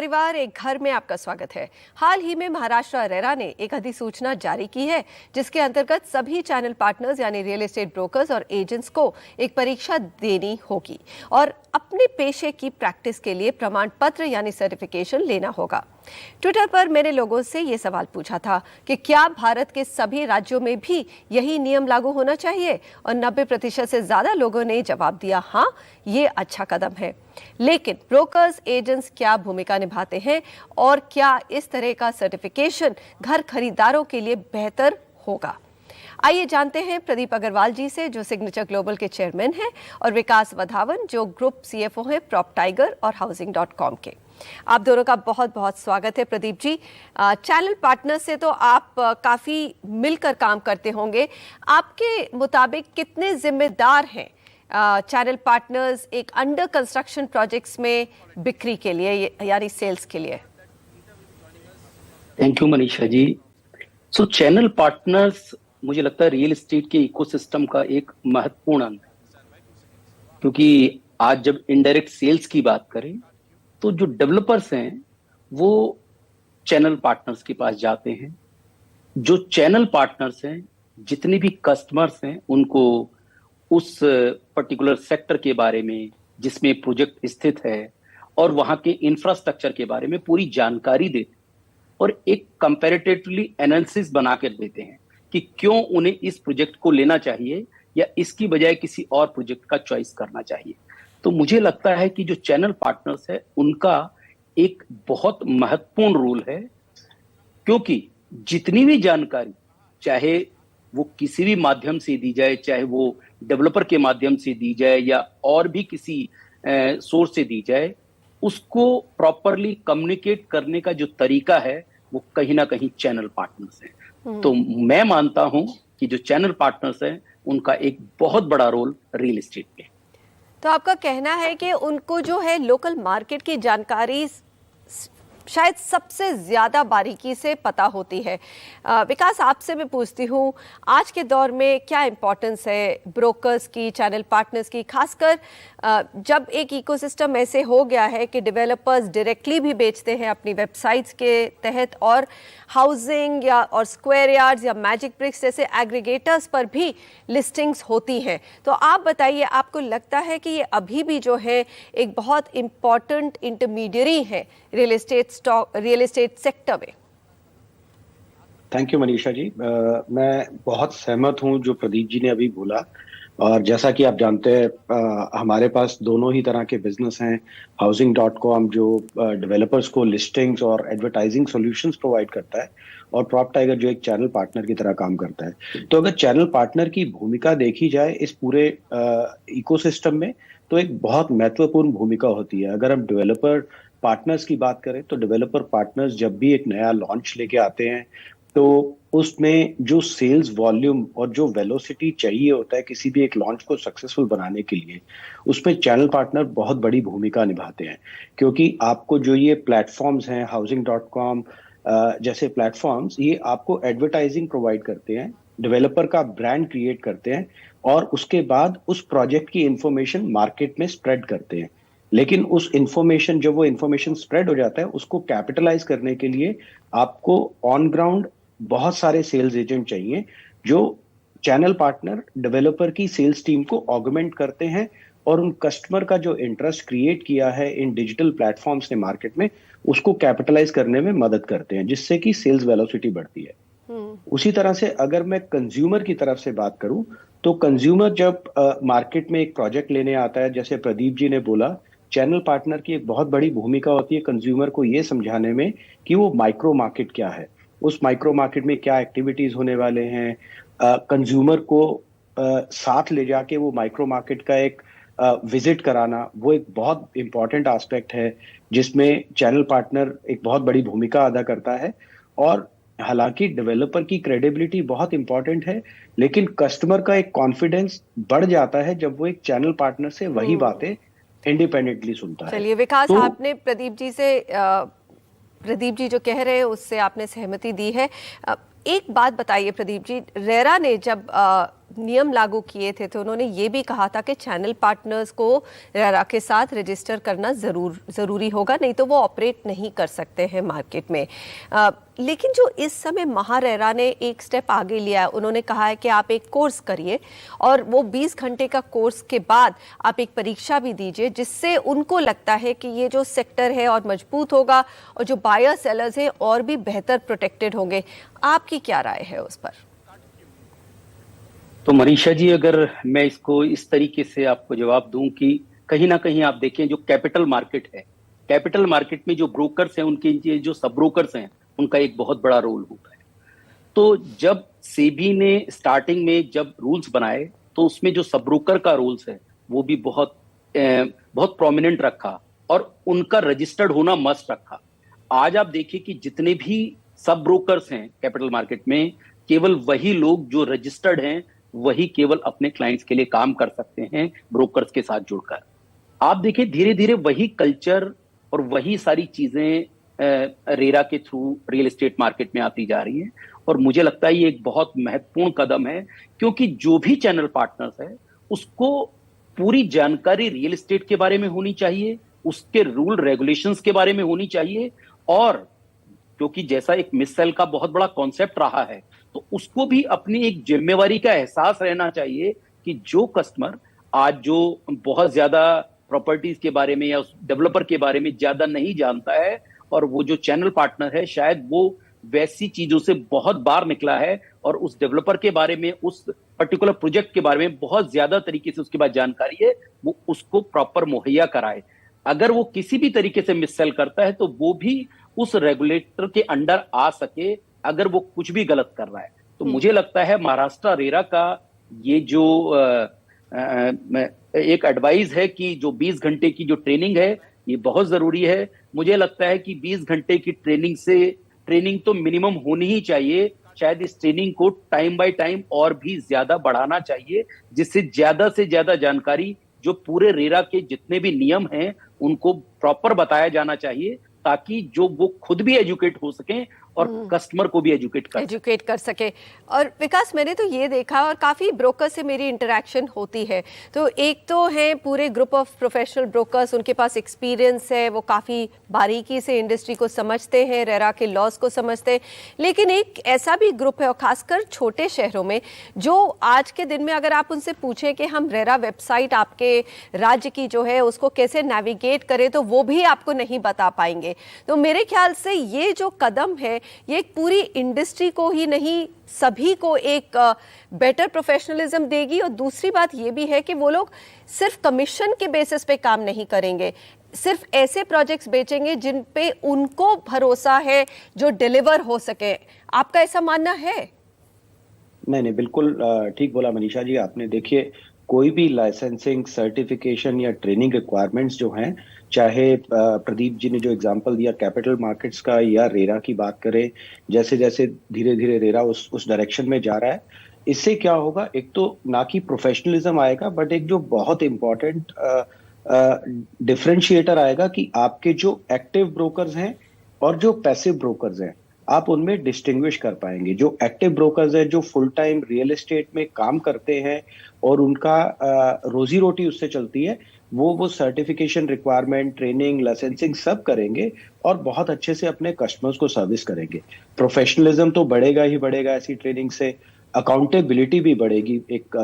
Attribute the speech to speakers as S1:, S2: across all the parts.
S1: परिवार, एक घर में आपका स्वागत है। हाल ही में महाराष्ट्र रेरा ने एक अधिसूचना जारी की है जिसके अंतर्गत सभी चैनल पार्टनर्स यानी रियल एस्टेट ब्रोकर्स और एजेंट्स को एक परीक्षा देनी होगी और अपने पेशे की प्रैक्टिस के लिए प्रमाण पत्र यानी सर्टिफिकेशन लेना होगा। ट्विटर पर मैंने लोगों से ये सवाल पूछा था कि क्या भारत के सभी राज्यों में भी यही नियम लागू होना चाहिए और 90% से ज्यादा लोगों ने जवाब दिया हाँ, ये अच्छा कदम है। लेकिन ब्रोकर्स एजेंट्स क्या भूमिका निभाते हैं और क्या इस तरह का सर्टिफिकेशन घर खरीदारों के लिए बेहतर होगा? आइए जानते हैं प्रदीप अग्रवाल जी से, जो सिग्नेचर ग्लोबल के चेयरमैन हैं, और विकास वधावन, जो ग्रुप सीएफओ हैं PropTiger और Housing.com के। आप दोनों का बहुत बहुत स्वागत है। प्रदीप जी, चैनल पार्टनर से तो आप काफी मिलकर काम करते होंगे। आपके मुताबिक कितने जिम्मेदार हैं चैनल पार्टनर्स एक अंडर कंस्ट्रक्शन प्रोजेक्ट्स में बिक्री के लिए यानी सेल्स के लिए?
S2: Thank you Manisha ji. So channel partners मुझे लगता है रियल एस्टेट के इकोसिस्टम का एक महत्वपूर्ण अंग है, क्योंकि आज जब इनडायरेक्ट सेल्स की बात करें तो जो डेवलपर्स हैं वो चैनल पार्टनर्स के पास जाते हैं। जो चैनल पार्टनर्स हैं, जितने भी कस्टमर्स हैं, उनको उस पर्टिकुलर सेक्टर के बारे में जिसमें प्रोजेक्ट स्थित है और वहां के इंफ्रास्ट्रक्चर के बारे में पूरी जानकारी देते और एक कंपैरेटिवली एनालिसिस बना कर देते हैं कि क्यों उन्हें इस प्रोजेक्ट को लेना चाहिए या इसकी बजाय किसी और प्रोजेक्ट का चॉइस करना चाहिए। तो मुझे लगता है कि जो चैनल पार्टनर्स है उनका एक बहुत महत्वपूर्ण रोल है, क्योंकि जितनी भी जानकारी, चाहे वो किसी भी माध्यम से दी जाए, चाहे वो डेवलपर के माध्यम से दी जाए या और भी किसी सोर्स से दी जाए, उसको प्रॉपरली कम्युनिकेट करने का जो तरीका है वो कहीं ना कहीं चैनल पार्टनर्स है। तो मैं मानता हूं कि जो चैनल पार्टनर्स हैं उनका एक बहुत बड़ा रोल रियल एस्टेट में।
S1: तो आपका कहना है कि उनको जो है लोकल मार्केट की जानकारी शायद सबसे ज्यादा बारीकी से पता होती है। विकास, आपसे मैं पूछती हूँ, आज के दौर में क्या इंपॉर्टेंस है ब्रोकर्स की, चैनल पार्टनर्स की, खासकर जब एक इकोसिस्टम ऐसे हो गया है कि डेवलपर्स डायरेक्टली भी बेचते हैं अपनी वेबसाइट्स के तहत और हाउसिंग या और स्क्वायर यार्ड्स या मैजिक ब्रिक्स जैसे एग्रीगेटर्स पर भी लिस्टिंग्स होती हैं। तो आप बताइए, आपको लगता है कि ये अभी भी जो है एक बहुत इम्पॉर्टेंट इंटरमीडियरी है रियल एस्टेट सेक्टर में?
S3: थैंक यू मनीषा जी। मैं बहुत सहमत हूं जो प्रदीप जी ने अभी बोला, और जैसा कि आप जानते हैं हमारे पास दोनों ही तरह के बिजनेस हैं। Housing.com जो डेवलपर्स को लिस्टिंग्स और एडवर्टाइजिंग सॉल्यूशंस प्रोवाइड करता है, और PropTiger जो एक चैनल पार्टनर की तरह काम करता है। तो अगर चैनल पार्टनर की भूमिका देखी जाए इस पूरे इकोसिस्टम में, तो एक बहुत महत्वपूर्ण भूमिका होती है। अगर हम डेवलपर पार्टनर्स की बात करें तो डेवलपर पार्टनर्स जब भी एक नया लॉन्च लेके आते हैं तो उसमें जो सेल्स वॉल्यूम और जो वेलोसिटी चाहिए होता है किसी भी एक लॉन्च को सक्सेसफुल बनाने के लिए, उसमें चैनल पार्टनर बहुत बड़ी भूमिका निभाते हैं। क्योंकि आपको जो ये प्लेटफॉर्म्स हैं, Housing.com जैसे प्लेटफॉर्म्स, ये आपको एडवर्टाइजिंग प्रोवाइड करते हैं, डेवलपर का ब्रांड क्रिएट करते हैं और उसके बाद उस प्रोजेक्ट की इंफॉर्मेशन मार्केट में स्प्रेड करते हैं। लेकिन उस इंफॉर्मेशन, जब वो इंफॉर्मेशन स्प्रेड हो जाता है, उसको कैपिटलाइज करने के लिए आपको ऑन ग्राउंड बहुत सारे सेल्स एजेंट चाहिए, जो चैनल पार्टनर डेवलपर की सेल्स टीम को ऑगमेंट करते हैं और उन कस्टमर का जो इंटरेस्ट क्रिएट किया है इन डिजिटल प्लेटफॉर्म्स ने मार्केट में, उसको कैपिटलाइज करने में मदद करते हैं, जिससे कि सेल्स वेलोसिटी बढ़ती है। उसी तरह से अगर मैं कंज्यूमर की तरफ से बात करूं, तो कंज्यूमर जब मार्केट में एक प्रोजेक्ट लेने आता है, जैसे प्रदीप जी ने बोला, चैनल पार्टनर की एक बहुत बड़ी भूमिका होती है कंज्यूमर को ये समझाने में कि वो माइक्रो मार्केट क्या है, उस माइक्रो मार्केट में क्या एक्टिविटीज होने वाले हैं। कंज्यूमर को साथ ले जाके वो माइक्रो मार्केट का एक विजिट कराना, वो एक बहुत इंपॉर्टेंट एस्पेक्ट है जिसमें चैनल पार्टनर एक बहुत बड़ी भूमिका अदा करता है। और हालांकि डेवलपर की क्रेडिबिलिटी बहुत इंपॉर्टेंट है, लेकिन कस्टमर का एक कॉन्फिडेंस बढ़ जाता है जब वो एक चैनल पार्टनर से वही बातें इंडिपेंडेंटली सुनता है।
S1: चलिए विकास, तो आपने प्रदीप जी जो कह रहे हैं उससे आपने सहमति दी है। एक बात बताइए प्रदीप जी, रेरा ने जब नियम लागू किए थे तो उन्होंने ये भी कहा था कि चैनल पार्टनर्स को रेरा के साथ रजिस्टर करना ज़रूरी होगा, नहीं तो वो ऑपरेट नहीं कर सकते हैं मार्केट में। लेकिन जो इस समय महारेरा ने एक स्टेप आगे लिया है, उन्होंने कहा है कि आप एक कोर्स करिए और वो 20 घंटे का कोर्स के बाद आप एक परीक्षा भी दीजिए, जिससे उनको लगता है कि ये जो सेक्टर है और मजबूत होगा और जो बायर सेलर्स हैं और भी बेहतर प्रोटेक्टेड होंगे। आपकी क्या राय है उस पर?
S2: तो मनीषा जी, अगर मैं इसको इस तरीके से आपको जवाब दूं कि कहीं ना कहीं आप देखें जो कैपिटल मार्केट है, कैपिटल मार्केट में जो ब्रोकर्स हैं, उनके जो सब ब्रोकर्स हैं, उनका एक बहुत बड़ा रोल होता है। तो जब सेबी ने स्टार्टिंग में जब रूल्स बनाए तो उसमें जो सब ब्रोकर का रूल्स है वो भी बहुत प्रोमिनेंट रखा और उनका रजिस्टर्ड होना मस्ट रखा। आज आप देखिए कि जितने भी सब ब्रोकर्स हैं कैपिटल मार्केट में, केवल वही लोग जो रजिस्टर्ड हैं वही केवल अपने क्लाइंट्स के लिए काम कर सकते हैं ब्रोकर्स के साथ जुड़कर। आप देखिए धीरे धीरे वही कल्चर और वही सारी चीजें रेरा के थ्रू रियल एस्टेट मार्केट में आती जा रही हैं और मुझे लगता है ये एक बहुत महत्वपूर्ण कदम है, क्योंकि जो भी चैनल पार्टनर्स है उसको पूरी जानकारी रियल एस्टेट के बारे में होनी चाहिए, उसके रूल रेगुलेशंस के बारे में होनी चाहिए। और क्योंकि जैसा एक मिस सेल का बहुत बड़ा कॉन्सेप्ट रहा है, तो उसको भी अपनी एक जिम्मेवारी का एहसास रहना चाहिए कि जो कस्टमर आज जो बहुत ज्यादा प्रॉपर्टीज के बारे में या उस डेवलपर के बारे में ज्यादा नहीं जानता है, और वो जो चैनल पार्टनर है शायद वो वैसी चीजों से बहुत बार निकला है और उस डेवलपर के बारे में, उस पर्टिकुलर प्रोजेक्ट के बारे में बहुत ज्यादा तरीके से उसके पास जानकारी है, वो उसको प्रॉपर मुहैया कराए। अगर वो किसी भी तरीके से मिस सेल करता है तो वो भी उस रेगुलेटर के अंडर आ सके अगर वो कुछ भी गलत कर रहा है। तो मुझे लगता है महाराष्ट्र रेरा का ये जो एक एडवाइस है कि जो 20 घंटे की जो ट्रेनिंग है ये बहुत जरूरी है। मुझे लगता है कि 20 घंटे की ट्रेनिंग तो मिनिमम होनी ही चाहिए। शायद इस ट्रेनिंग को टाइम बाय टाइम और भी ज्यादा बढ़ाना चाहिए, जिससे ज्यादा से ज्यादा जानकारी जो पूरे रेरा के जितने भी नियम हैं उनको प्रॉपर बताया जाना चाहिए, ताकि जो वो खुद भी एजुकेट हो सकें और कस्टमर को भी एजुकेट कर
S1: सके। और विकास, मैंने तो ये देखा और काफ़ी ब्रोकर से मेरी इंटरेक्शन होती है, तो एक तो है पूरे ग्रुप ऑफ प्रोफेशनल ब्रोकर्स, उनके पास एक्सपीरियंस है, वो काफ़ी बारीकी से इंडस्ट्री को समझते हैं, रेरा के लॉज को समझते हैं। लेकिन एक ऐसा भी ग्रुप है, और खासकर छोटे शहरों में, जो आज के दिन में अगर आप उनसे पूछें कि हम रेरा वेबसाइट आपके राज्य की जो है उसको कैसे नेविगेट करें, तो वो भी आपको नहीं बता पाएंगे। तो मेरे ख्याल से ये जो कदम है ये एक पूरी इंडस्ट्री को ही नहीं, सभी को एक बेटर प्रोफेशनलिज्म देगी। और दूसरी बात ये भी है कि वो लोग सिर्फ कमीशन के बेसिस पे काम नहीं करेंगे, सिर्फ ऐसे प्रोजेक्ट्स बेचेंगे जिन पे उनको भरोसा है, जो डिलीवर हो सके। आपका ऐसा मानना है?
S3: नहीं, बिल्कुल ठीक बोला मनीषा जी आपने। देखिए, कोई भी लाइसेंसिंग, सर्टिफिकेशन या ट्रेनिंग रिक्वायरमेंट्स जो हैं, चाहे प्रदीप जी ने जो एग्जांपल दिया कैपिटल मार्केट्स का या रेरा की बात करें, जैसे जैसे धीरे धीरे रेरा उस डायरेक्शन में जा रहा है, इससे क्या होगा, एक तो ना कि प्रोफेशनलिज्म आएगा, बट एक जो बहुत इंपॉर्टेंट डिफरेंशिएटर आएगा कि आपके जो एक्टिव ब्रोकर्स हैं और जो पैसिव ब्रोकर्स हैं, आप उनमें डिस्टिंग्विश कर पाएंगे। जो एक्टिव ब्रोकर्स हैं, जो फुल टाइम रियल एस्टेट में काम करते हैं और उनका रोजी रोटी उससे चलती है, वो सर्टिफिकेशन रिक्वायरमेंट, ट्रेनिंग, लाइसेंसिंग सब करेंगे और बहुत अच्छे से अपने कस्टमर्स को सर्विस करेंगे। प्रोफेशनलिज्म तो बढ़ेगा ही बढ़ेगा ऐसी ट्रेनिंग से, अकाउंटेबिलिटी भी बढ़ेगी एक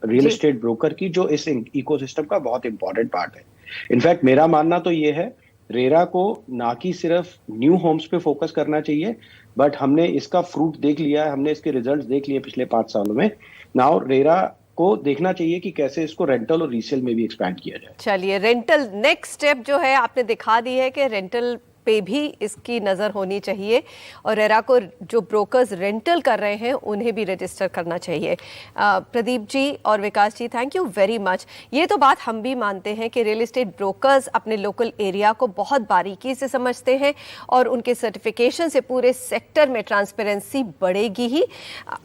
S3: रियल एस्टेट ब्रोकर की, जो इस इकोसिस्टम का बहुत इंपॉर्टेंट पार्ट है। इनफैक्ट मेरा मानना तो ये है, रेरा को ना कि सिर्फ न्यू होम्स पे फोकस करना चाहिए, बट हमने इसका फ्रूट देख लिया है, हमने इसके रिजल्ट्स देख लिए पिछले 5 सालों में। नाउ रेरा को देखना चाहिए कि कैसे इसको रेंटल और रीसेल में भी एक्सपैंड किया जाए।
S1: चलिए, रेंटल नेक्स्ट स्टेप जो है आपने दिखा दी है कि रेंटल पे भी इसकी नज़र होनी चाहिए, और रेरा को जो ब्रोकर्स रेंटल कर रहे हैं उन्हें भी रजिस्टर करना चाहिए। प्रदीप जी और विकास जी, थैंक यू वेरी मच। ये तो बात हम भी मानते हैं कि रियल एस्टेट ब्रोकर्स अपने लोकल एरिया को बहुत बारीकी से समझते हैं और उनके सर्टिफिकेशन से पूरे सेक्टर में ट्रांसपेरेंसी बढ़ेगी ही।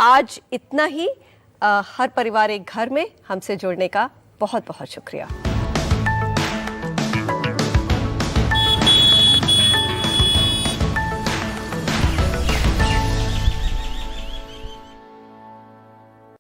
S1: आज इतना ही। हर परिवार एक घर में हमसे जुड़ने का बहुत बहुत शुक्रिया।